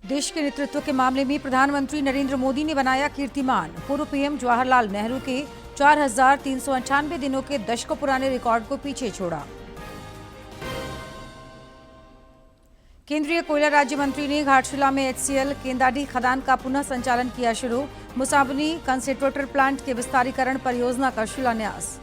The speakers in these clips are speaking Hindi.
देश के नेतृत्व के मामले में प्रधानमंत्री नरेंद्र मोदी ने बनाया कीर्तिमान। पूर्व पीएम जवाहरलाल नेहरू के 4,398 दिनों के दशकों पुराने रिकॉर्ड को पीछे छोड़ा। केंद्रीय कोयला राज्य मंत्री ने घाटशिला में HCL केंदाडी खदान का पुनः संचालन किया शुरू। मुसाबनी कंसेंट्रेटर प्लांट के विस्तारीकरण परियोजना का शिलान्यास।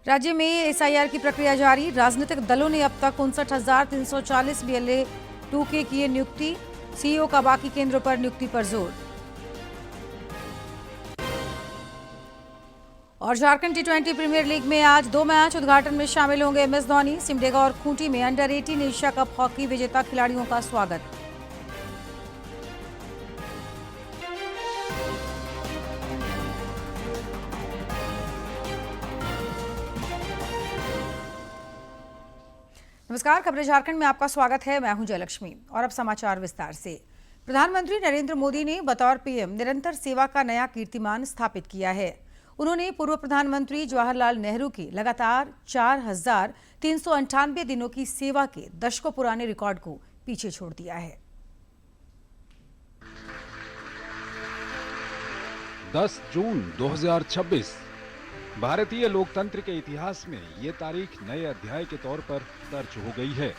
राज्य में SIR की प्रक्रिया जारी। राजनीतिक दलों ने अब तक 59,340 BLA 2 के किए नियुक्ति। CEO का बाकी केंद्रों पर नियुक्ति पर जोर। और झारखंड T20 प्रीमियर लीग में आज 2 मैच। उद्घाटन में शामिल होंगे MS धोनी। सिमडेगा और खूंटी में अंडर-18 एशिया कप हॉकी विजेता खिलाड़ियों का स्वागत। नमस्कार, खबरें झारखंड में आपका स्वागत है। मैं हूं जयलक्ष्मी और अब समाचार विस्तार से। प्रधानमंत्री नरेंद्र मोदी ने बतौर पीएम निरंतर सेवा का नया कीर्तिमान स्थापित किया है। उन्होंने पूर्व प्रधानमंत्री जवाहरलाल नेहरू की लगातार 4,398 दिनों की सेवा के दशकों पुराने रिकॉर्ड को पीछे छोड़ दिया है। 10 जून 2026 भारतीय लोकतंत्र के इतिहास में ये तारीख नए अध्याय के तौर पर दर्ज हो गई है।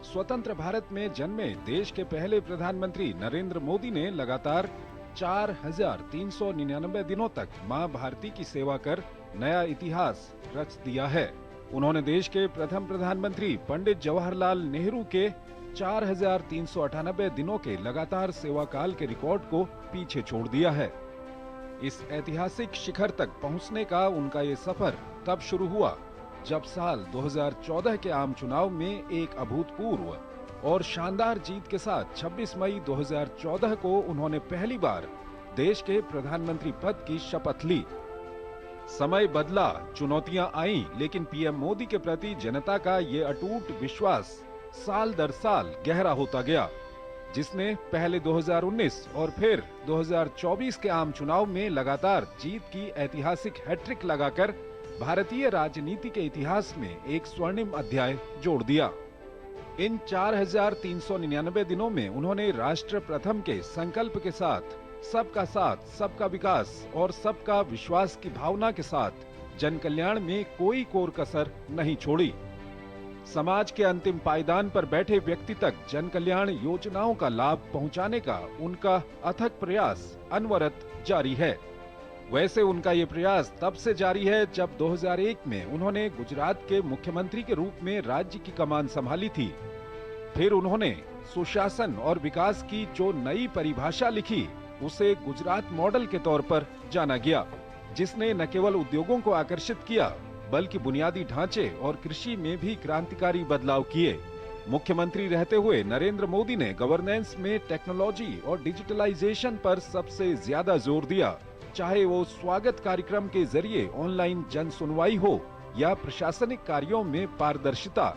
स्वतंत्र भारत में जन्मे देश के पहले प्रधानमंत्री नरेंद्र मोदी ने लगातार 4,399 दिनों तक मां भारती की सेवा कर नया इतिहास रच दिया है। उन्होंने देश के प्रथम प्रधानमंत्री पंडित जवाहरलाल नेहरू के 4,398 दिनों के लगातार सेवा काल के रिकॉर्ड को पीछे छोड़ दिया है। इस ऐतिहासिक शिखर तक पहुंचने का उनका ये सफर तब शुरू हुआ जब साल 2014 के आम चुनाव में एक अभूतपूर्व और शानदार जीत के साथ 26 मई 2014 को उन्होंने पहली बार देश के प्रधानमंत्री पद की शपथ ली। समय बदला, चुनौतियां आईं, लेकिन पीएम मोदी के प्रति जनता का ये अटूट विश्वास साल दर साल गहरा होता गया, जिसने पहले 2019 और फिर 2024 के आम चुनाव में लगातार जीत की ऐतिहासिक हैट्रिक लगाकर भारतीय राजनीति के इतिहास में एक स्वर्णिम अध्याय जोड़ दिया। इन 4,399 दिनों में उन्होंने राष्ट्र प्रथम के संकल्प के साथ सबका विकास और सबका विश्वास की भावना के साथ जन कल्याण में कोई कोर कसर नहीं छोड़ी। समाज के अंतिम पायदान पर बैठे व्यक्ति तक जन कल्याण योजनाओं का लाभ पहुंचाने का उनका अथक प्रयास अनवरत जारी है। वैसे उनका ये प्रयास तब से जारी है जब 2001 में उन्होंने गुजरात के मुख्यमंत्री के रूप में राज्य की कमान संभाली थी। फिर उन्होंने सुशासन और विकास की जो नई परिभाषा लिखी, उसे गुजरात मॉडल के तौर पर जाना गया, जिसने न केवल उद्योगों को आकर्षित किया बल्कि बुनियादी ढांचे और कृषि में भी क्रांतिकारी बदलाव किए। मुख्यमंत्री रहते हुए नरेंद्र मोदी ने गवर्नेंस में टेक्नोलॉजी और डिजिटलाइजेशन पर सबसे ज्यादा जोर दिया, चाहे वो स्वागत कार्यक्रम के जरिए ऑनलाइन जन सुनवाई हो या प्रशासनिक कार्यों में पारदर्शिता।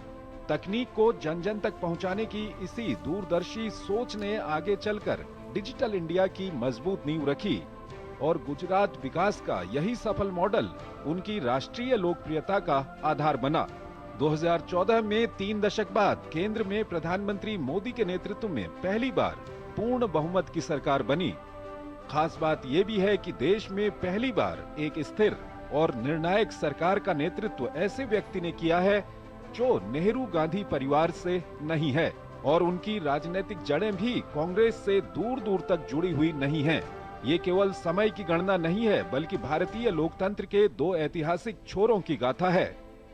तकनीक को जन जन तक पहुंचाने की इसी दूरदर्शी सोच ने आगे चलकर डिजिटल इंडिया की मजबूत नींव रखी और गुजरात विकास का यही सफल मॉडल उनकी राष्ट्रीय लोकप्रियता का आधार बना। 2014 में 3 दशक बाद केंद्र में प्रधानमंत्री मोदी के नेतृत्व में पहली बार पूर्ण बहुमत की सरकार बनी। खास बात ये भी है कि देश में पहली बार एक स्थिर और निर्णायक सरकार का नेतृत्व ऐसे व्यक्ति ने किया है जो नेहरू गांधी परिवार से नहीं है और उनकी राजनीतिक जड़ें भी कांग्रेस से दूर दूर तक जुड़ी हुई नहीं हैं। ये केवल समय की गणना नहीं है बल्कि भारतीय लोकतंत्र के 2 ऐतिहासिक छोरों की गाथा है,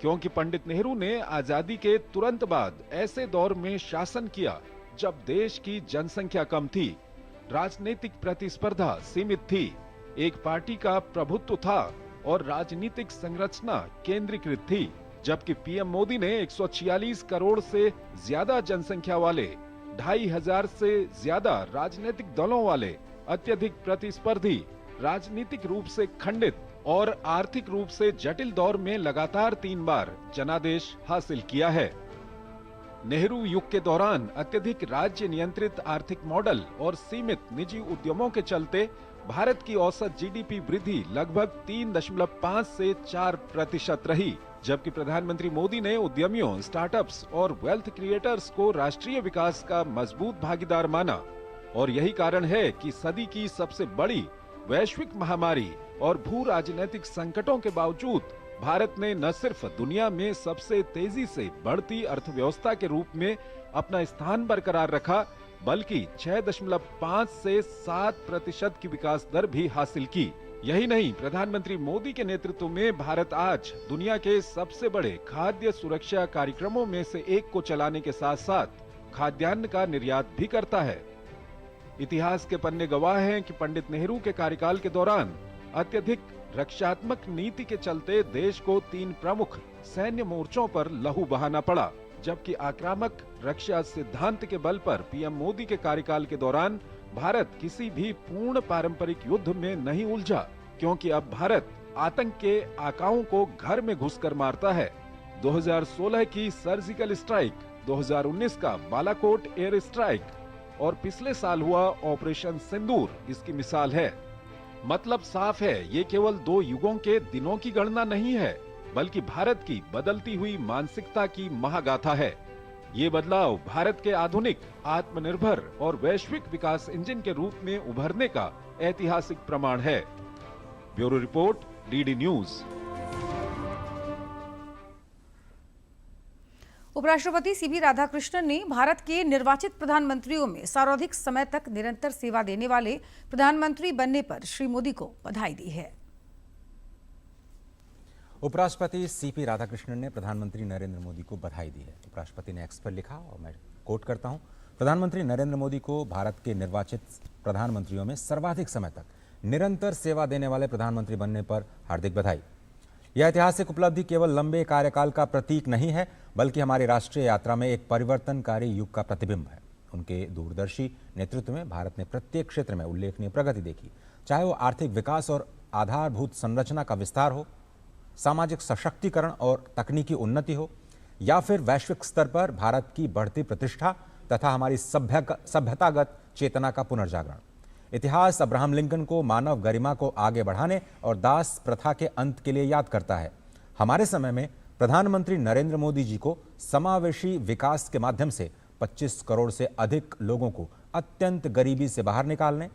क्योंकि पंडित नेहरू ने आजादी के तुरंत बाद ऐसे दौर में शासन किया जब देश की जनसंख्या कम थी, राजनीतिक प्रतिस्पर्धा सीमित थी, एक पार्टी का प्रभुत्व था और राजनीतिक संरचना केंद्रीकृत थी, जबकि पीएम मोदी ने 146 करोड़ से ज्यादा जनसंख्या वाले, 2,500 से ज्यादा राजनीतिक दलों वाले, अत्यधिक प्रतिस्पर्धी, राजनीतिक रूप से खंडित और आर्थिक रूप से जटिल दौर में लगातार 3 बार जनादेश हासिल किया है। नेहरू युग के दौरान अत्यधिक राज्य नियंत्रित आर्थिक मॉडल और सीमित निजी उद्यमों के चलते भारत की औसत जीडीपी वृद्धि लगभग 3.5 से 4% रही, जबकि प्रधानमंत्री मोदी ने उद्यमियों, स्टार्टअप्स और वेल्थ क्रिएटर्स को राष्ट्रीय विकास का मजबूत भागीदार माना। और यही कारण है कि सदी की सबसे बड़ी वैश्विक महामारी और भू राजनीतिक संकटों के बावजूद भारत ने न सिर्फ दुनिया में सबसे तेजी से बढ़ती अर्थव्यवस्था के रूप में अपना स्थान बरकरार रखा, बल्कि 6.5 से 7% की विकास दर भी हासिल की। यही नहीं, प्रधानमंत्री मोदी के नेतृत्व में भारत आज दुनिया के सबसे बड़े खाद्य सुरक्षा कार्यक्रमों में से एक को चलाने के साथ साथ खाद्यान्न का निर्यात भी करता है। इतिहास के पन्ने गवाह हैं कि पंडित नेहरू के कार्यकाल के दौरान अत्यधिक रक्षात्मक नीति के चलते देश को 3 प्रमुख सैन्य मोर्चों पर लहू बहाना पड़ा, जबकि आक्रामक रक्षा सिद्धांत के बल पर पीएम मोदी के कार्यकाल के दौरान भारत किसी भी पूर्ण पारंपरिक युद्ध में नहीं उलझा, क्योंकि अब भारत आतंक के आकाओं को घर में घुसकर मारता है। 2016 की सर्जिकल स्ट्राइक, 2019 का बालाकोट एयर स्ट्राइक और पिछले साल हुआ ऑपरेशन सिंदूर इसकी मिसाल है। मतलब साफ है, ये केवल 2 युगों के दिनों की गणना नहीं है, बल्कि भारत की बदलती हुई मानसिकता की महागाथा है। ये बदलाव भारत के आधुनिक, आत्मनिर्भर और वैश्विक विकास इंजन के रूप में उभरने का ऐतिहासिक प्रमाण है। Bureau report, DD news. उपराष्ट्रपति सीपी राधाकृष्णन ने भारत के निर्वाचित प्रधानमंत्रियों में सर्वाधिक समय तक निरंतर सेवा देने वाले प्रधानमंत्री बनने पर श्री मोदी को बधाई दी है। उपराष्ट्रपति सीपी राधाकृष्णन ने प्रधानमंत्री नरेंद्र मोदी को बधाई दी है। उपराष्ट्रपति ने एक्स पर लिखा और मैं कोट करता हूं, प्रधानमंत्री नरेंद्र मोदी को भारत के निर्वाचित प्रधानमंत्रियों में सर्वाधिक समय तक निरंतर सेवा देने वाले प्रधानमंत्री बनने पर हार्दिक बधाई। यह ऐतिहासिक उपलब्धि केवल लंबे कार्यकाल का प्रतीक नहीं है, बल्कि हमारी राष्ट्रीय यात्रा में एक परिवर्तनकारी युग का प्रतिबिंब है। उनके दूरदर्शी नेतृत्व में भारत ने प्रत्येक क्षेत्र में उल्लेखनीय प्रगति देखी, चाहे वो आर्थिक विकास और आधारभूत संरचना का विस्तार हो, सामाजिक सशक्तिकरण और तकनीकी उन्नति हो, या फिर वैश्विक स्तर पर भारत की बढ़ती प्रतिष्ठा तथा हमारी सभ्यतागत चेतना का पुनर्जागरण। इतिहास अब्राहम लिंकन को मानव गरिमा को आगे बढ़ाने और दास प्रथा के अंत के लिए याद करता है। हमारे समय में प्रधानमंत्री नरेंद्र मोदी जी को समावेशी विकास के माध्यम से 25 करोड़ से अधिक लोगों को अत्यंत गरीबी से बाहर निकालने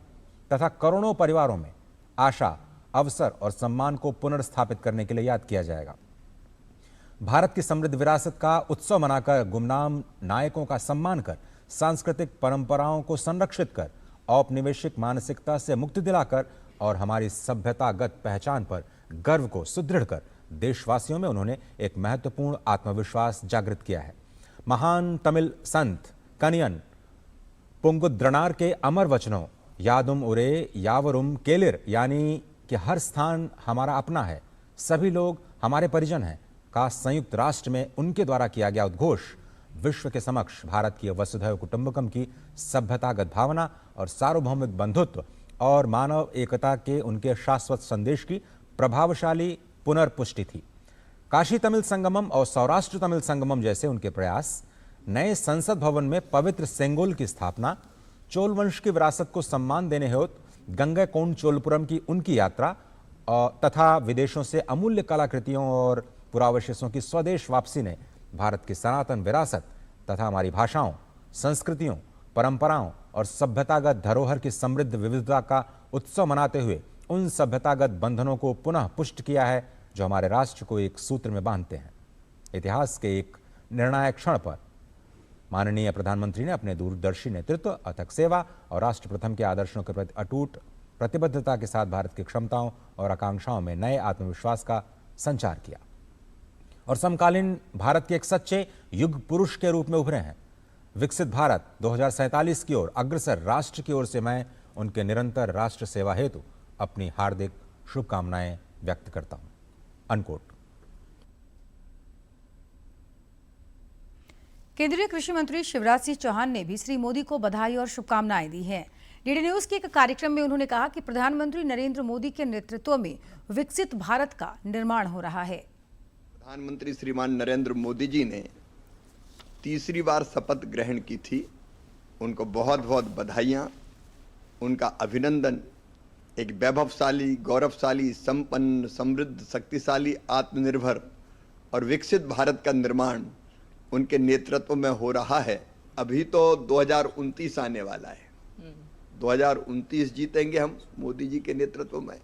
तथा करोड़ों परिवारों में आशा, अवसर और सम्मान को पुनर्स्थापित करने के लिए याद किया जाएगा। भारत की समृद्ध विरासत का उत्सव मनाकर, गुमनाम नायकों का सम्मान कर, सांस्कृतिक परंपराओं को संरक्षित कर, औपनिवेशिक मानसिकता से मुक्ति दिलाकर और हमारी सभ्यतागत पहचान पर गर्व को सुदृढ़ कर देशवासियों में उन्होंने एक महत्वपूर्ण आत्मविश्वास जागृत किया है। महान तमिल संत कनियन पुंगुद्रनार के अमर वचनों यादुम उरे यावरुम केलिर, यानी कि हर स्थान हमारा अपना है, सभी लोग हमारे परिजन हैं, का संयुक्त राष्ट्र में उनके द्वारा किया गया उद्घोष विश्व के समक्ष भारत की वसुधैव कुटुंबकम की सभ्यतागत भावना और सार्वभौमिक बंधुत्व और मानव एकता के उनके शाश्वत संदेश की प्रभावशाली पुनर्पुष्टि थी। काशी तमिल संगमम और सौराष्ट्र तमिल संगमम जैसे उनके प्रयास, नए संसद भवन में पवित्र सेंगोल की स्थापना, चोल वंश की विरासत को सम्मान देने हेतु गंगैकोंड चोलपुरम की उनकी यात्रा तथा विदेशों से अमूल्य कलाकृतियों और पुरावशेषों की स्वदेश वापसी ने भारत की सनातन विरासत तथा हमारी भाषाओं, संस्कृतियों, परंपराओं और सभ्यतागत धरोहर की समृद्ध विविधता का उत्सव मनाते हुए उन सभ्यतागत बंधनों को पुनः पुष्ट किया है जो हमारे राष्ट्र को एक सूत्र में बांधते हैं। इतिहास के एक निर्णायक क्षण पर माननीय प्रधानमंत्री ने अपने दूरदर्शी नेतृत्व, अथक सेवा और राष्ट्र प्रथम के आदर्शों के प्रति अटूट प्रतिबद्धता के साथ भारत की क्षमताओं और आकांक्षाओं में नए आत्मविश्वास का संचार किया और समकालीन भारत के एक सच्चे युग पुरुष के रूप में उभरे हैं। विकसित भारत 2047 की ओर अग्रसर राष्ट्र की ओर से मैं उनके निरंतर राष्ट्र सेवा हेतु अपनी हार्दिक शुभकामनाएं व्यक्त करता हूं। अनकोट। केंद्रीय कृषि मंत्री शिवराज सिंह चौहान ने भी श्री मोदी को बधाई और शुभकामनाएं दी हैं। डीडी न्यूज के एक कार्यक्रम में उन्होंने कहा कि प्रधानमंत्री नरेंद्र मोदी के नेतृत्व में विकसित भारत का निर्माण हो रहा है। प्रधानमंत्री श्रीमान नरेंद्र मोदी जी ने तीसरी बार शपथ ग्रहण की थी। उनको बहुत बहुत बधाइयाँ, उनका अभिनंदन। एक वैभवशाली, गौरवशाली, संपन्न, समृद्ध, शक्तिशाली, आत्मनिर्भर और विकसित भारत का निर्माण उनके नेतृत्व में हो रहा है। अभी तो 2029 आने वाला है, 2029 जीतेंगे हम मोदी जी के नेतृत्व में,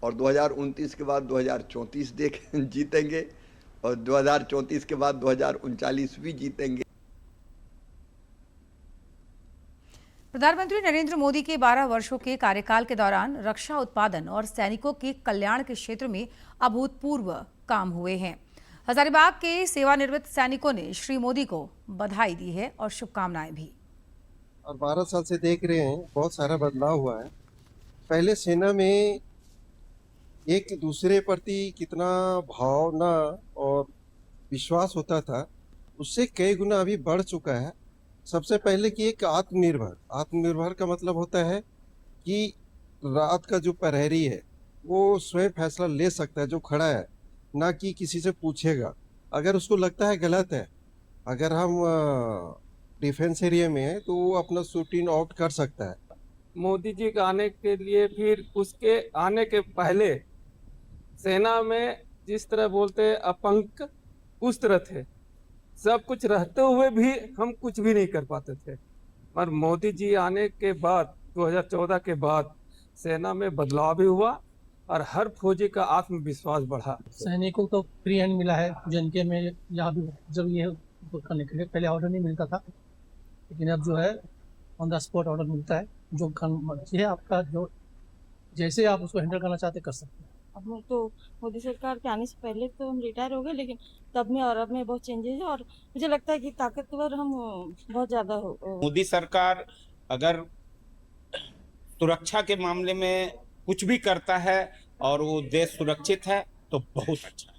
और 2029 के बाद 2034 जीतेंगे, और 2034 के बाद 2039 भी जीतेंगे। प्रधानमंत्री नरेंद्र मोदी के 12 वर्षों के कार्यकाल के दौरान रक्षा उत्पादन और सैनिकों के कल्याण के क्षेत्र में अभूतपूर्व काम हुए हैं। हजारीबाग के सेवानिवृत्त सैनिकों ने श्री मोदी को बधाई दी है और शुभकामनाएं भी। और 12 साल से देख रहे हैं बहुत सारा बदलाव हुआ है। पहले सेना में एक दूसरे प्रति कितना भावना और विश्वास होता था, उससे कई गुना अभी बढ़ चुका है। सबसे पहले कि एक आत्मनिर्भर का मतलब होता है कि रात का जो प्रहरी है वो स्वयं फैसला ले सकता है, जो खड़ा है, ना कि किसी से पूछेगा। अगर उसको लगता है गलत है, अगर हम डिफेंस एरिया में है तो वो अपना शूटिंग आउट कर सकता है। मोदी जी के आने के लिए, फिर उसके आने के पहले सेना में जिस तरह बोलते अपंक, उस तरह थे। सब कुछ रहते हुए भी हम कुछ भी नहीं कर पाते थे। पर मोदी जी आने के बाद 2014 के बाद सेना में बदलाव भी हुआ और हर फौजी का आत्मविश्वास बढ़ा। सैनिकों को फ्री हैंड मिला है। जनके में यहाँ भी जब ये करने के लिए पहले ऑर्डर नहीं मिलता था, लेकिन अब जो है ऑन द स्पॉट ऑर्डर मिलता है। जो मर्जी है आपका, जो जैसे आप उसको हैंडल करना चाहते कर सकते हैं। अब तो मोदी सरकार के आने से पहले तो हम रिटायर हो गए, लेकिन तब में और अब में बहुत चेंजेस है और मुझे लगता है कि ताकतवर हम बहुत ज़्यादा हो। मोदी सरकार अगर सुरक्षा के मामले में कुछ भी करता है और वो देश सुरक्षित है तो बहुत अच्छा है।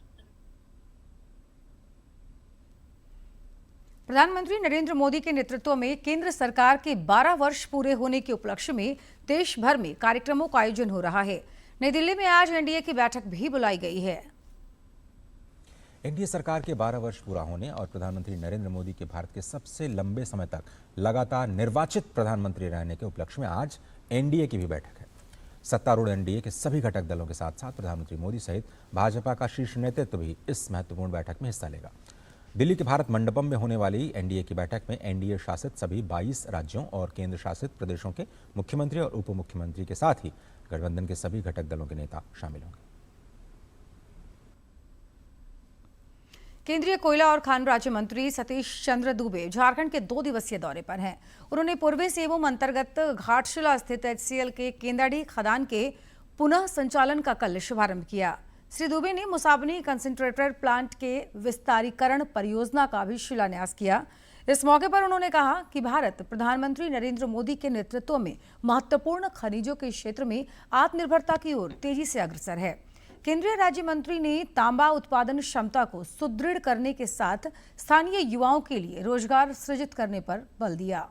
प्रधानमंत्री नरेंद्र मोदी के नेतृत्व में केंद्र सरकार के 12 वर्ष पूरे होने के उपलक्ष्य में देश भर में कार्यक्रमों का आयोजन हो रहा है। नई दिल्ली में आज एनडीए की बैठक भी बुलाई गई है। एनडीए सरकार के 12 वर्ष पूरा होने और प्रधानमंत्री नरेंद्र मोदी के भारत के सबसे लंबे समय तक लगातार निर्वाचित प्रधानमंत्री रहने के उपलक्ष्य में आज एनडीए की भी बैठक है। सत्तारूढ़ एनडीए के सभी घटक दलों के साथ साथ प्रधानमंत्री मोदी सहित भाजपा का शीर्ष नेतृत्व भी इस महत्वपूर्ण बैठक में हिस्सा लेगा। दिल्ली के भारत मंडपम में होने वाली एनडीए की बैठक में एनडीए शासित सभी 22 राज्यों और केंद्र शासित प्रदेशों के मुख्यमंत्री और उप मुख्यमंत्री के साथ ही गठबंधन के सभी घटक दलों के नेता शामिल होंगे। केंद्रीय कोयला और खान राज्य मंत्री सतीश चंद्र दुबे झारखंड के 2 दिवसीय दौरे पर हैं। उन्होंने पूर्वी सिंहभूम अंतर्गत घाटशिला स्थित एचसीएल के केंदाडी खदान के पुनः संचालन का कल शुभारंभ किया। श्री दुबे ने मुसाबनी कंसंट्रेटर प्लांट के विस्तारीकरण परियोजना का भी शिलान्यास किया। इस मौके पर उन्होंने कहा कि भारत प्रधानमंत्री नरेंद्र मोदी के नेतृत्व में महत्वपूर्ण खनिजों के क्षेत्र में आत्मनिर्भरता की ओर तेजी से अग्रसर है। केंद्रीय राज्य मंत्री ने तांबा उत्पादन क्षमता को सुदृढ़ करने के साथ स्थानीय युवाओं के लिए रोजगार सृजित करने पर बल दिया।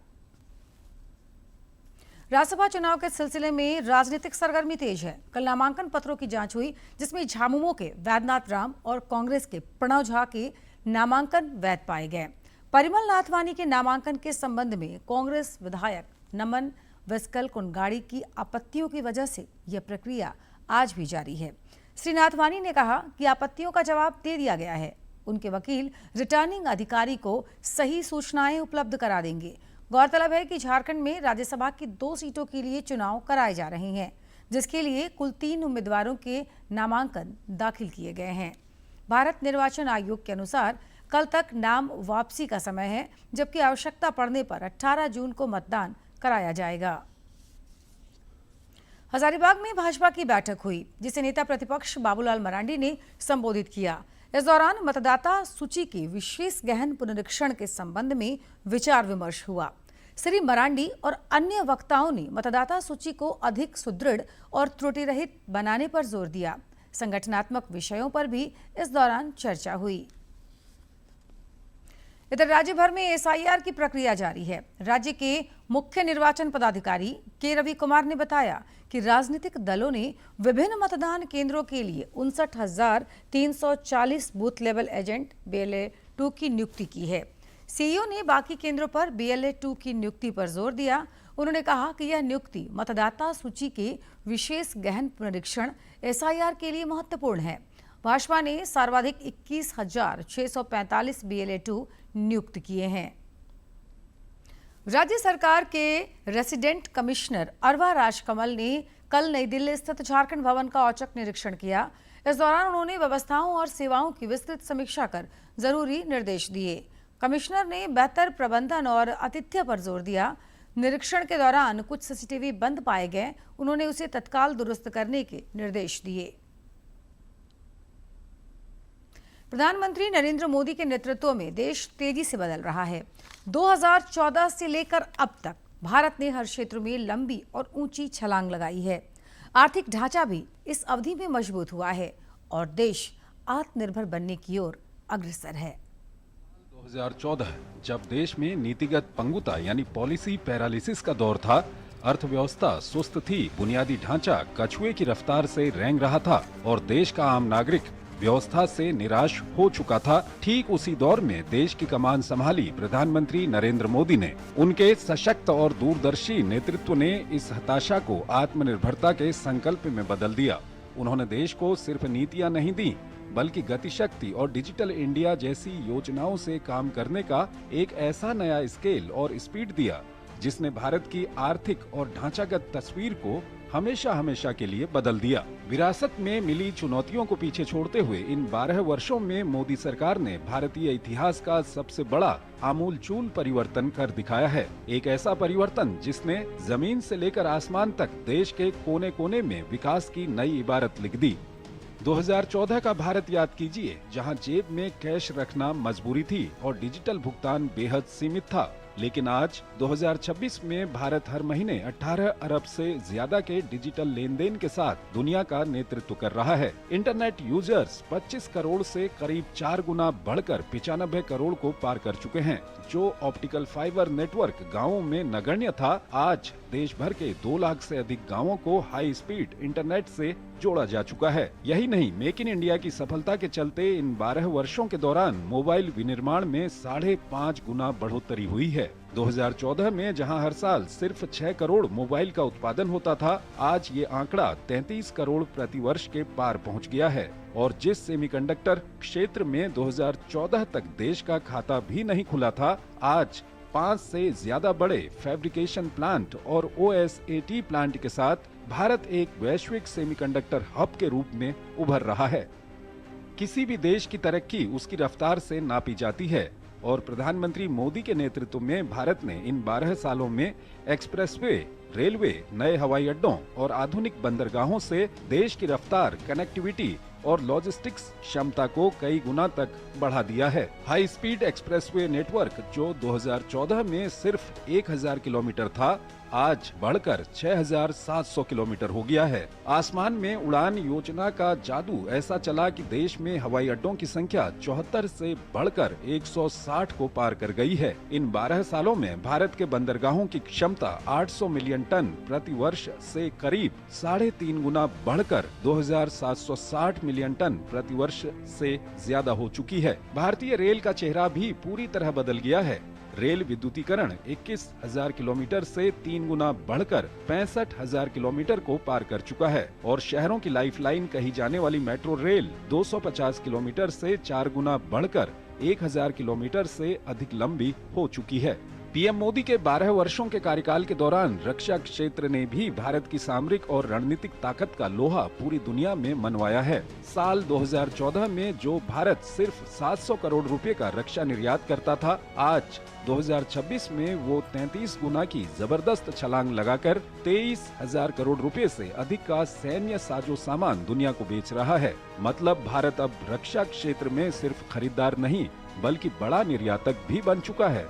राज्यसभा चुनाव के सिलसिले में राजनीतिक सरगर्मी तेज है। कल नामांकन पत्रों की जांच हुई, जिसमें झामुमो के वैद्यनाथ राम और कांग्रेस के प्रणव झा के नामांकन वैध पाए गए। परिमल नाथवानी के नामांकन के संबंध में कांग्रेस विधायक नमन विस्कल कुंडाड़ी की आपत्तियों की वजह से यह प्रक्रिया आज भी जारी है। श्री नाथवानी ने कहा कि आपत्तियों का जवाब दे दिया गया है। उनके वकील रिटर्निंग अधिकारी को सही सूचनाएं उपलब्ध करा देंगे। गौरतलब है कि झारखंड में राज्यसभा की 2 सीटों के लिए चुनाव कराए जा रहे हैं, जिसके लिए कुल 3 उम्मीदवारों के नामांकन दाखिल किए गए हैं। भारत निर्वाचन आयोग के अनुसार कल तक नाम वापसी का समय है, जबकि आवश्यकता पड़ने पर 18 जून को मतदान कराया जाएगा। हजारीबाग में भाजपा की बैठक हुई, जिसे नेता प्रतिपक्ष बाबूलाल मरांडी ने संबोधित किया। इस दौरान मतदाता सूची के विशेष गहन पुनरीक्षण के संबंध में विचार विमर्श हुआ। श्री मरांडी और अन्य वक्ताओं ने मतदाता सूची को अधिक सुदृढ़ और त्रुटि रहित बनाने पर जोर दिया। संगठनात्मक विषयों पर भी इस दौरान चर्चा हुई। इधर राज्य भर में एसआईआर की प्रक्रिया जारी है। राज्य के मुख्य निर्वाचन पदाधिकारी के रवि कुमार ने बताया कि राजनीतिक दलों ने विभिन्न मतदान केंद्रों के लिए 59,340 बूथ लेवल एजेंट BLA-2 की नियुक्ति की है। सीईओ ने बाकी केंद्रों पर BLA-2 की नियुक्ति पर जोर दिया। उन्होंने कहा कि यह नियुक्ति मतदाता सूची के विशेष गहन पुनरीक्षण एसआईआर के लिए महत्वपूर्ण है। भाजपा ने सर्वाधिक 21,645 BLA-2 नियुक्त किए हैं। राज्य सरकार के रेसिडेंट कमिश्नर अरवा राजकमल ने कल नई दिल्ली स्थित झारखंड भवन का औचक निरीक्षण किया। इस दौरान उन्होंने व्यवस्थाओं और सेवाओं की विस्तृत समीक्षा कर जरूरी निर्देश दिए। कमिश्नर ने बेहतर प्रबंधन और आतिथ्य पर जोर दिया। निरीक्षण के दौरान कुछ सीसीटीवी बंद पाए गए, उन्होंने उसे तत्काल दुरुस्त करने के निर्देश दिए। प्रधानमंत्री नरेंद्र मोदी के नेतृत्व में देश तेजी से बदल रहा है। 2014 से लेकर अब तक भारत ने हर क्षेत्र में लंबी और ऊंची छलांग लगाई है। आर्थिक ढांचा भी इस अवधि में मजबूत हुआ है और देश आत्मनिर्भर बनने की ओर अग्रसर है। 2014 जब देश में नीतिगत पंगुता यानी पॉलिसी पैरालिसिस का दौर था, अर्थव्यवस्था सुस्त थी, बुनियादी ढांचा कछुए की रफ्तार से रेंग रहा था और देश का आम नागरिक व्यवस्था से निराश हो चुका था। ठीक उसी दौर में देश की कमान संभाली प्रधानमंत्री नरेंद्र मोदी ने। उनके सशक्त और दूरदर्शी नेतृत्व ने इस हताशा को आत्मनिर्भरता के संकल्प में बदल दिया। उन्होंने देश को सिर्फ नीतियां नहीं दी, बल्कि गतिशक्ति और डिजिटल इंडिया जैसी योजनाओं से काम करने का एक ऐसा नया स्केल और स्पीड दिया जिसने भारत की आर्थिक और ढांचागत तस्वीर को हमेशा हमेशा के लिए बदल दिया। विरासत में मिली चुनौतियों को पीछे छोड़ते हुए इन 12 वर्षों में मोदी सरकार ने भारतीय इतिहास का सबसे बड़ा आमूलचूल परिवर्तन कर दिखाया है। एक ऐसा परिवर्तन जिसने जमीन से लेकर आसमान तक देश के कोने कोने में विकास की नई इबारत लिख दी। 2014 का भारत याद कीजिए, जहां जेब में कैश रखना मजबूरी थी और डिजिटल भुगतान बेहद सीमित था। लेकिन आज 2026 में भारत हर महीने 18 अरब से ज्यादा के डिजिटल लेन देन के साथ दुनिया का नेतृत्व कर रहा है। इंटरनेट यूजर्स 25 करोड़ से करीब 4 गुना बढ़कर 95 करोड़ को पार कर चुके हैं। जो ऑप्टिकल फाइबर नेटवर्क गाँवों में नगण्य था, आज देश भर के 2 लाख से अधिक गाँवों को हाई स्पीड इंटरनेट से जोड़ा जा चुका है। यही नहीं, मेक इन इंडिया की सफलता के चलते इन 12 वर्षों के दौरान मोबाइल विनिर्माण में 5.5 गुना बढ़ोतरी हुई है। 2014 में जहां हर साल सिर्फ 6 करोड़ मोबाइल का उत्पादन होता था, आज ये आंकड़ा 33 करोड़ प्रति वर्ष के पार पहुंच गया है। और जिस सेमीकंडक्टर क्षेत्र में 2014 तक देश का खाता भी नहीं खुला था, आज 5 से ज्यादा बड़े फैब्रिकेशन प्लांट और OSAT प्लांट के साथ भारत एक वैश्विक सेमीकंडक्टर हब के रूप में उभर रहा है। किसी भी देश की तरक्की उसकी रफ्तार से नापी जाती है और प्रधानमंत्री मोदी के नेतृत्व में भारत ने इन 12 सालों में एक्सप्रेसवे, रेलवे, नए हवाई अड्डों और आधुनिक बंदरगाहों से देश की रफ्तार, कनेक्टिविटी और लॉजिस्टिक्स क्षमता को कई गुना तक बढ़ा दिया है। हाई स्पीड एक्सप्रेसवे नेटवर्क जो 2014 में सिर्फ 1000 किलोमीटर था, आज बढ़कर 6700 किलोमीटर हो गया है। आसमान में उड़ान योजना का जादू ऐसा चला कि देश में हवाई अड्डों की संख्या 74 से बढ़कर 160 को पार कर गई है। इन 12 सालों में भारत के बंदरगाहों की क्षमता 800 मिलियन टन प्रति वर्ष से करीब 3.5 गुना बढ़कर 2760 मिलियन टन प्रति वर्ष से ज्यादा हो चुकी है। भारतीय रेल का चेहरा भी पूरी तरह बदल गया है। रेल विद्युतीकरण 21,000 किलोमीटर से 3 गुना बढ़कर 65,000 किलोमीटर को पार कर चुका है और शहरों की लाइफलाइन कही जाने वाली मेट्रो रेल 250 किलोमीटर से 4 गुना बढ़कर 1000 किलोमीटर से अधिक लंबी हो चुकी है। पीएम मोदी के 12 वर्षों के कार्यकाल के दौरान रक्षा क्षेत्र ने भी भारत की सामरिक और रणनीतिक ताकत का लोहा पूरी दुनिया में मनवाया है। साल 2014 में जो भारत सिर्फ 700 करोड़ रुपए का रक्षा निर्यात करता था, आज 2026 में वो 33 गुना की जबरदस्त छलांग लगाकर 23,000 करोड़ रुपए से अधिक का सैन्य साजो सामान दुनिया को बेच रहा है। मतलब भारत अब रक्षा क्षेत्र में सिर्फ खरीदार नहीं, बल्कि बड़ा निर्यातक भी बन चुका है।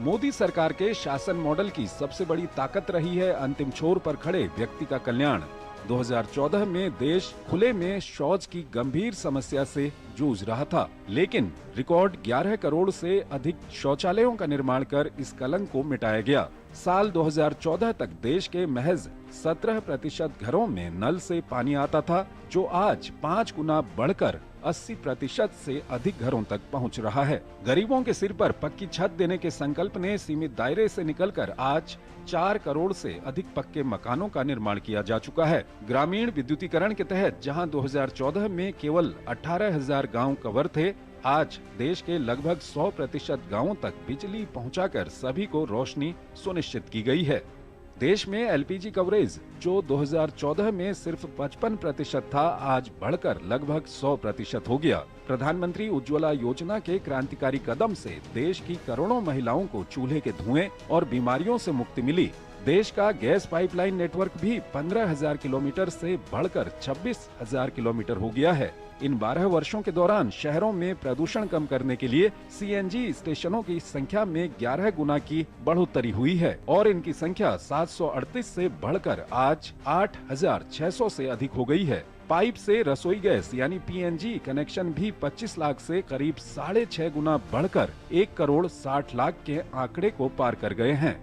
मोदी सरकार के शासन मॉडल की सबसे बड़ी ताकत रही है अंतिम छोर पर खड़े व्यक्ति का कल्याण। 2014 में देश खुले में शौच की गंभीर समस्या से जूझ रहा था, लेकिन रिकॉर्ड 11 करोड़ से अधिक शौचालयों का निर्माण कर इस कलंक को मिटाया गया। साल 2014 तक देश के महज 17% घरों में नल से पानी आता था, जो आज 5 गुना बढ़कर 80% से अधिक घरों तक पहुंच रहा है। गरीबों के सिर पर पक्की छत देने के संकल्प ने सीमित दायरे से निकलकर आज 4 करोड़ से अधिक पक्के मकानों का निर्माण किया जा चुका है। ग्रामीण विद्युतीकरण के तहत जहां 2014 में केवल 18,000 गांव कवर थे, आज देश के लगभग 100% गांवों तक बिजली पहुंचाकर सभी को रोशनी सुनिश्चित की गई है। देश में एलपीजी कवरेज जो 2014 में सिर्फ 55% था, आज बढ़कर लगभग 100% हो गया। प्रधानमंत्री उज्ज्वला योजना के क्रांतिकारी कदम से देश की करोड़ों महिलाओं को चूल्हे के धुएं और बीमारियों से मुक्ति मिली। देश का गैस पाइपलाइन नेटवर्क भी 15,000 किलोमीटर से बढ़कर 26,000 किलोमीटर हो गया है। इन 12 वर्षों के दौरान शहरों में प्रदूषण कम करने के लिए सीएनजी स्टेशनों की संख्या में 11 गुना की बढ़ोतरी हुई है और इनकी संख्या 738 से बढ़कर आज 8,600 से अधिक हो गई है। पाइप से रसोई गैस यानी पीएनजी कनेक्शन भी 25 लाख से करीब 6.5 गुना बढ़कर 1 करोड़ 60 लाख के आंकड़े को पार कर गए हैं।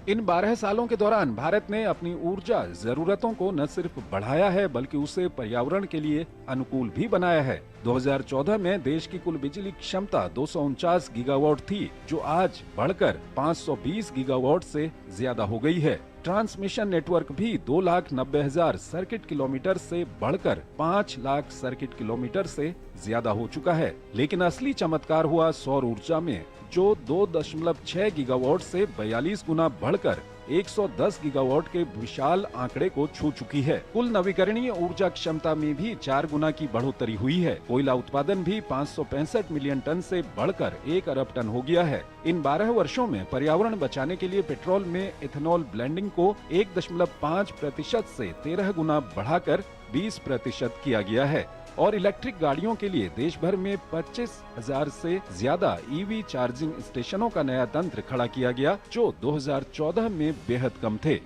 इन 12 सालों के दौरान भारत ने अपनी ऊर्जा जरूरतों को न सिर्फ बढ़ाया है, बल्कि उसे पर्यावरण के लिए अनुकूल भी बनाया है। 2014 में देश की कुल बिजली क्षमता 249 गीगावाट थी, जो आज बढ़कर 520 गीगावाट से ज्यादा हो गई है। ट्रांसमिशन नेटवर्क भी 2,90,000 सर्किट किलोमीटर से बढ़कर 5 लाख सर्किट किलोमीटर से ज्यादा हो चुका है। लेकिन असली चमत्कार हुआ सौर ऊर्जा में, जो 2.6 गीगावाट से 42 गुना बढ़कर 110 गीगावाट के विशाल आंकड़े को छू चुकी है। कुल नवीकरणीय ऊर्जा क्षमता में भी 4 गुना की बढ़ोतरी हुई है। कोयला उत्पादन भी 565 मिलियन टन से बढ़कर 1 अरब टन हो गया है। इन 12 वर्षों में पर्यावरण बचाने के लिए पेट्रोल में इथेनॉल ब्लेंडिंग को 1.5% से 13 गुना बढ़ाकर 20% किया गया है और इलेक्ट्रिक गाड़ियों के लिए देश भर में 25,000 से ज्यादा ईवी चार्जिंग स्टेशनों का नया तंत्र खड़ा किया गया, जो 2014 में बेहद कम थे।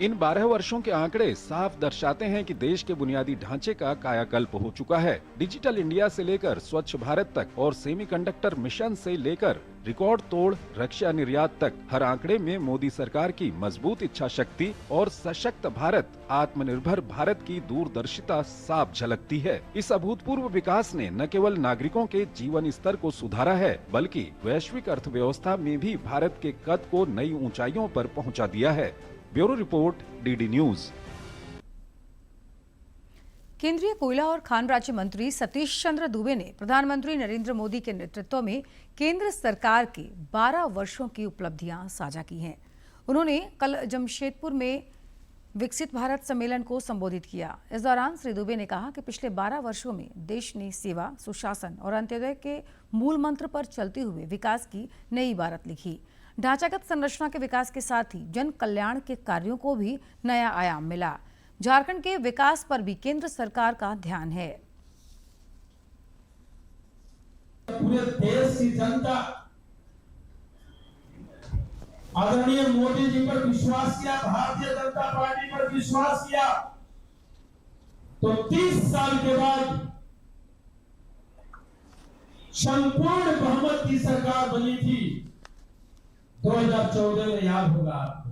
इन 12 वर्षों के आंकड़े साफ दर्शाते हैं कि देश के बुनियादी ढांचे का कायाकल्प हो चुका है। डिजिटल इंडिया से लेकर स्वच्छ भारत तक और सेमीकंडक्टर मिशन से लेकर रिकॉर्ड तोड़ रक्षा निर्यात तक हर आंकड़े में मोदी सरकार की मजबूत इच्छा शक्ति और सशक्त भारत, आत्मनिर्भर भारत की दूरदर्शिता साफ झलकती है। इस अभूतपूर्व विकास ने न केवल नागरिकों के जीवन स्तर को सुधारा है, बल्कि वैश्विक अर्थव्यवस्था में भी भारत के कद को नई ऊंचाइयों पर पहुंचा दिया है। Bureau report, DD news. केंद्रीय कोयला और खान राज्य मंत्री सतीश चंद्र दुबे ने प्रधानमंत्री नरेंद्र मोदी के नेतृत्व में केंद्र सरकार के 12 वर्षों की उपलब्धियां साझा की हैं। उन्होंने कल जमशेदपुर में विकसित भारत सम्मेलन को संबोधित किया। इस दौरान श्री दुबे ने कहा कि पिछले 12 वर्षों में देश ने सेवा, सुशासन और अंत्योदय के मूल मंत्र पर चलते हुए विकास की नई इबारत लिखी। ढांचागत संरचना के विकास के साथ ही जन कल्याण के कार्यों को भी नया आयाम मिला। झारखंड के विकास पर भी केंद्र सरकार का ध्यान है। पूरे देश की जनता आदरणीय मोदी जी पर विश्वास किया, भारतीय जनता पार्टी पर विश्वास किया, तो 30 साल के बाद संपूर्ण बहुमत की सरकार बनी थी 2014 में, याद होगा आपको।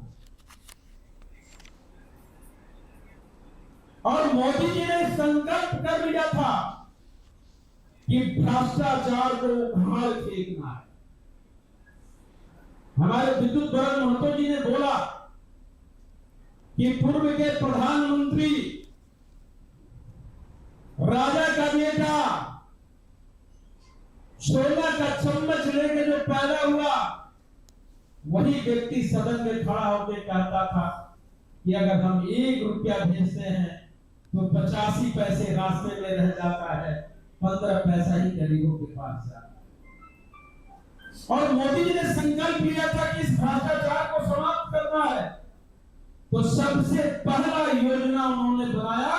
और मोदी जी ने संकल्प कर लिया था कि भ्रष्टाचार को उखाड़ फेंकना है। हमारे विद्युत बरन महतो जी ने बोला कि पूर्व के प्रधानमंत्री राजा का बेटा सोना का चम्मच लेके जो पैदा हुआ, वही व्यक्ति सदन में खड़ा होकर कहता था कि अगर हम 1 रुपया भेजते हैं तो 85 पैसे रास्ते में रह जाता है, 15 पैसा ही गरीबों के पास जाता है। और मोदी जी ने संकल्प लिया था कि इस भ्रष्टाचार को समाप्त करना है, तो सबसे पहला योजना उन्होंने बनाया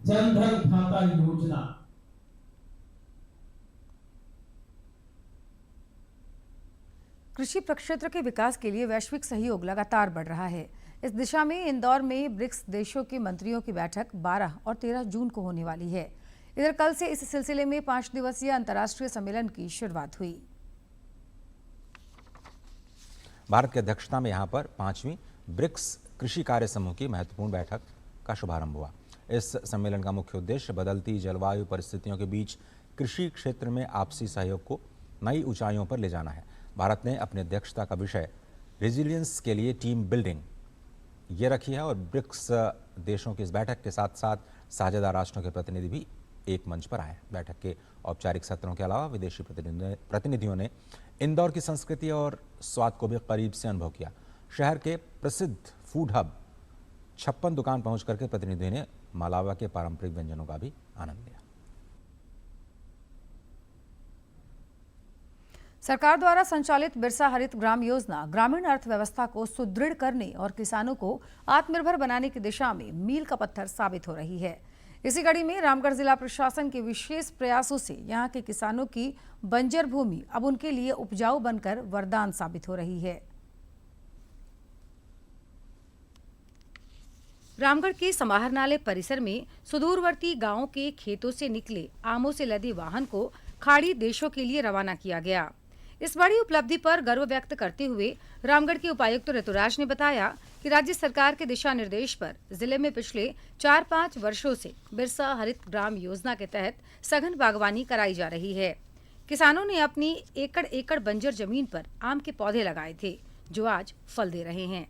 जनधन खाता योजना। कृषि प्रक्षेत्र के विकास के लिए वैश्विक सहयोग लगातार बढ़ रहा है। इस दिशा में इंदौर में ब्रिक्स देशों के मंत्रियों की बैठक 12 और 13 जून को होने वाली है। इधर कल से इस सिलसिले में 5 दिवसीय अंतर्राष्ट्रीय सम्मेलन की शुरुआत हुई। भारत की अध्यक्षता में यहाँ पर 5वीं ब्रिक्स कृषि कार्य समूह की महत्वपूर्ण बैठक का शुभारंभ हुआ। इस सम्मेलन का मुख्य उद्देश्य बदलती जलवायु परिस्थितियों के बीच कृषि क्षेत्र में आपसी सहयोग को नई ऊंचाइयों पर ले जाना है। भारत ने अपनी अध्यक्षता का विषय रेजिलियंस के लिए टीम बिल्डिंग ये रखी है और ब्रिक्स देशों की इस बैठक के साथ साथ साझेदार राष्ट्रों के प्रतिनिधि भी एक मंच पर आए। बैठक के औपचारिक सत्रों के अलावा विदेशी प्रतिनिधियों ने इंदौर की संस्कृति और स्वाद को भी करीब से अनुभव किया। शहर के प्रसिद्ध फूड हब 56 दुकान पहुंच करके प्रतिनिधियों ने मालावा के पारंपरिक व्यंजनों का भी आनंद लिया। सरकार द्वारा संचालित बिरसा हरित ग्राम योजना ग्रामीण अर्थव्यवस्था को सुदृढ़ करने और किसानों को आत्मनिर्भर बनाने की दिशा में मील का पत्थर साबित हो रही है। इसी कड़ी में रामगढ़ जिला प्रशासन के विशेष प्रयासों से यहां के किसानों की बंजर भूमि अब उनके लिए उपजाऊ बनकर वरदान साबित हो रही है। रामगढ़ के समाहरणालय परिसर में सुदूरवर्ती गांवों के खेतों से निकले आमों से लदे वाहन को खाड़ी देशों के लिए रवाना किया गया। इस बड़ी उपलब्धि पर गर्व व्यक्त करते हुए रामगढ़ के उपायुक्त ऋतुराज ने बताया कि राज्य सरकार के दिशा निर्देश पर जिले में पिछले 4-5 वर्षों से बिरसा हरित ग्राम योजना के तहत सघन बागवानी कराई जा रही है। किसानों ने अपनी एकड़ बंजर जमीन पर आम के पौधे लगाए थे जो आज फल दे रहे हैं।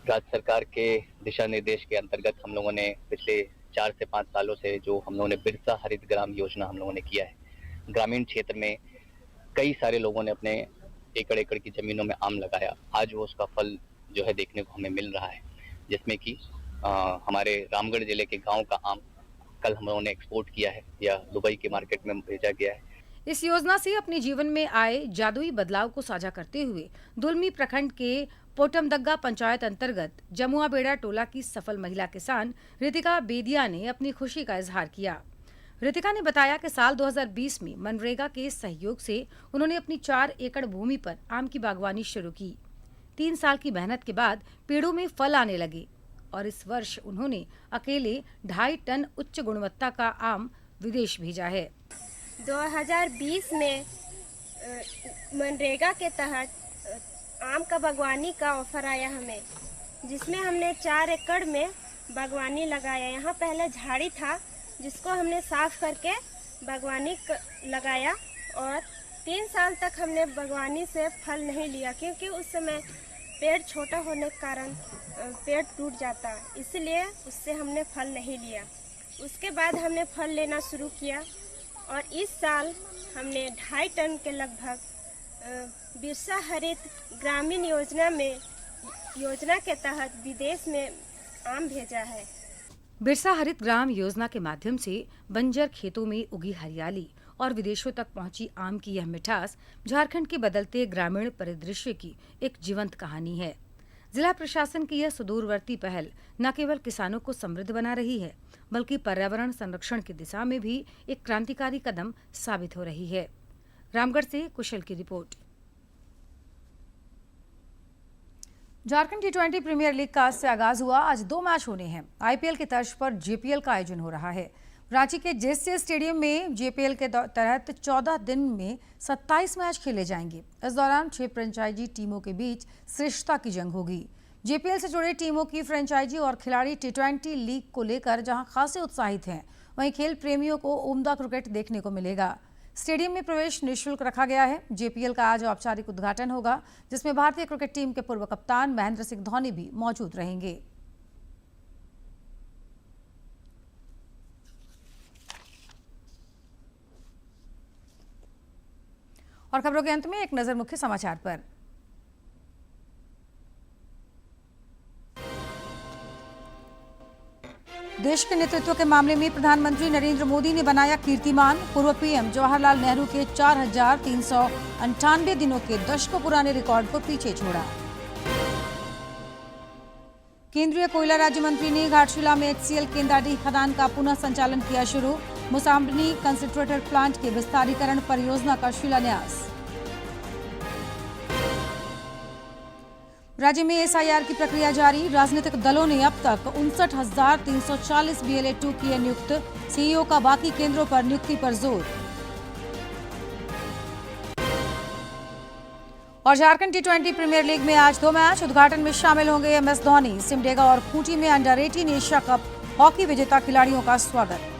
राज्य सरकार के दिशा निर्देश के अंतर्गत हम लोगों ने पिछले 4 से 5 सालों से जो हम लोगों ने बिरसा हरित ग्राम योजना हम लोगों ने किया है, ग्रामीण क्षेत्र में कई सारे लोगों ने अपने एकड़ की जमीनों में आम लगाया। आज वो उसका फल जो है देखने को हमें मिल रहा है, जिसमें कि हमारे रामगढ़ जिले के गांव का आम कल हम लोगों ने एक्सपोर्ट किया है या दुबई के मार्केट में भेजा गया है। इस योजना से अपने जीवन में आए जादुई बदलाव को साझा करते हुए दुलमी प्रखंड के पोटमदग्गा पंचायत अंतर्गत जमुआ बेड़ा टोला की सफल महिला किसान रितिका बेदिया ने अपनी खुशी का इजहार किया। रितिका ने बताया कि साल 2020 में मनरेगा के सहयोग से उन्होंने अपनी 4 एकड़ भूमि पर आम की बागवानी शुरू की। 3 साल की मेहनत के बाद पेड़ों में फल आने लगे और इस वर्ष उन्होंने अकेले 2.5 टन उच्च गुणवत्ता का आम विदेश भेजा है। 2020 में मनरेगा के तहत आम का बागवानी का ऑफर आया हमें, जिसमें हमने 4 एकड़ में बागवानी लगाया। यहाँ पहले झाड़ी था जिसको हमने साफ करके बागवानी लगाया और 3 साल तक हमने बागवानी से फल नहीं लिया, क्योंकि उस समय पेड़ छोटा होने के कारण पेड़ टूट जाता, इसलिए उससे हमने फल नहीं लिया। उसके बाद हमने फल लेना शुरू किया और इस साल हमने 2.5 टन के लगभग बिरसा हरित ग्रामीण योजना के तहत विदेश में आम भेजा है। बिरसा हरित ग्राम योजना के माध्यम से बंजर खेतों में उगी हरियाली और विदेशों तक पहुंची आम की यह मिठास झारखंड के बदलते ग्रामीण परिदृश्य की एक जीवंत कहानी है। जिला प्रशासन की यह सुदूरवर्ती पहल न केवल किसानों को समृद्ध बना रही है, बल्कि पर्यावरण संरक्षण की दिशा में भी एक क्रांतिकारी कदम साबित हो रही है। रामगढ़ से कुशल की report. Jharkhand T20 premiere league का आज से आगाज हुआ। आज 2 मैच होने हैं। आईपीएल की तर्ज पर जेपीएल का आयोजन हो रहा है। रांची के जेएससीए स्टेडियम में जेपीएल के तहत 14 दिन में 27 मैच खेले जाएंगे। इस दौरान 6 फ्रेंचाइजी टीमों के बीच श्रेष्ठता की जंग होगी। जेपीएल से जुड़े टीमों की फ्रेंचाइजी और खिलाड़ी T20 लीग को लेकर जहां खासे उत्साहित हैं, वहीं खेल प्रेमियों को उम्दा क्रिकेट देखने को मिलेगा। स्टेडियम में प्रवेश निःशुल्क रखा गया है। जेपीएल का आज औपचारिक उद्घाटन होगा, जिसमें भारतीय क्रिकेट टीम के पूर्व कप्तान महेंद्र सिंह धोनी भी मौजूद रहेंगे। और खबरों के अंत में एक नजर मुख्य समाचार पर। देश के नेतृत्व के मामले में प्रधानमंत्री नरेंद्र मोदी ने बनाया कीर्तिमान। पूर्व पीएम जवाहरलाल नेहरू के 4,398 दिनों के दशकों पुराने रिकॉर्ड को पीछे छोड़ा। केंद्रीय कोयला राज्य मंत्री ने घाटशिला में HCL केंदाडी खदान का पुनः संचालन किया शुरू। मुसाम्बनी कंसंट्रेटर प्लांट के विस्तारीकरण परियोजना का शिलान्यास। राज्य में SIR की प्रक्रिया जारी। राजनीतिक दलों ने अब तक 59,340 BLA2 किए नियुक्त। CEO का बाकी केंद्रों पर नियुक्ति पर जोर। और झारखंड T20 प्रीमियर लीग में आज 2 मैच। उद्घाटन में शामिल होंगे MS धोनी। सिमडेगा और खूंटी में अंडर 18 एशिया कप हॉकी विजेता खिलाड़ियों का स्वागत।